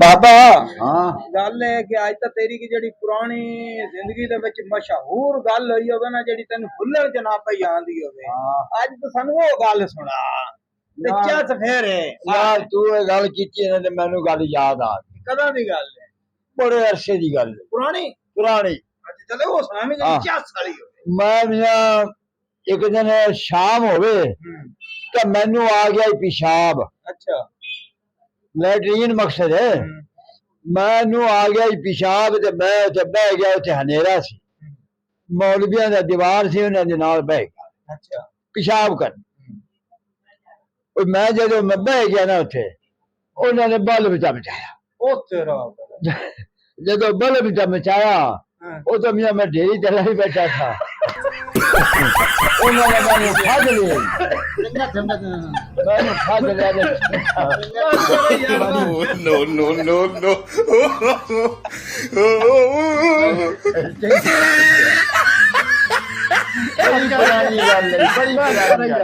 ਬਾਬਾ ਹਾਂ ਗੱਲ ਹੈ ਕਿ ਅੱਜ ਤਾਂ ਤੇਰੀ ਕੀ ਜਿਹੜੀ ਪੁਰਾਣੀ ਜ਼ਿੰਦਗੀ ਦੇ ਵਿੱਚ ਮਸ਼ਹੂਰ ਗੱਲ ਹੋਈ ਹੋਵੇ ਨਾ, ਜਿਹੜੀ ਤੈਨੂੰ ਭੁੱਲਣ ਚ ਨਾ ਪਈ ਆਂਦੀ ਹੋਵੇ, ਹਾਂ ਅੱਜ ਤਾਂ ਸਾਨੂੰ ਉਹ ਗੱਲ ਸੁਣਾ ਤੇ ਚੱਸ ਫੇਰ ਯਾਰ ਤੂੰ ਇਹ ਗੱਲ ਕੀਤੀ ਨਾ ਤੇ ਮੈਨੂੰ ਗੱਲ ਯਾਦ ਆ ਗਈ। ਕਦਾਂ ਦੀ ਗੱਲ ਹੈ? ਬੜੇ ਅਰਸੇ ਦੀ ਗੱਲ ਹੈ, ਪੁਰਾਣੀ? ਪੁਰਾਣੀ। ਅੱਛਾ ਚਲੋ ਉਹ ਸੁਣਾ ਵੀ ਜਿਹੜੀ ਚੱਸ ਵਾਲੀ ਹੋਵੇ। ਮੈਂ ਮੀਆਂ ਇੱਕ ਦਿਨ ਸ਼ਾਮ ਹੋਵੇ ਤਾਂ ਮੈਨੂੰ ਆ ਗਿਆ ਪਿਸ਼ਾਬ, ਅੱਛਾ ਲੈਟਰੀਨ ਮਕਸਦ ਹੈ। ਮੈਨੂੰ ਆ ਗਿਆ ਪਿਸ਼ਾਬ ਤੇ ਮੈਂ ਉੱਥੇ ਬਹਿ ਗਿਆ। ਉੱਥੇ ਹਨੇਰਾ ਸੀ, ਮੌਲਵੀਆਂ ਦਾ ਦੀਵਾਰ ਸੀ, ਉਹਨਾਂ ਦੇ ਨਾਲ ਬਹਿ ਗਿਆ ਅੱਛਾ ਪਿਸ਼ਾਬ ਕਰਨ। ਮੈਂ ਜਦੋਂ ਮੈਂ ਬਹਿ ਗਿਆ ਨਾ ਉੱਥੇ, ਉਹਨਾਂ ਨੇ ਬਲਬ ਚਮਚਾਇਆ। ਉਹ ਤੇਰਾ ਜਦੋਂ बल्ब चमचाया वो तो मियाँ मैं ढेरी चला ही बैठा था। उन्होंने मैंने फज लिया, मैंने फज लिया। No, no, no, no. बड़ी पुरानी गल है, बड़ी पुरानी गल।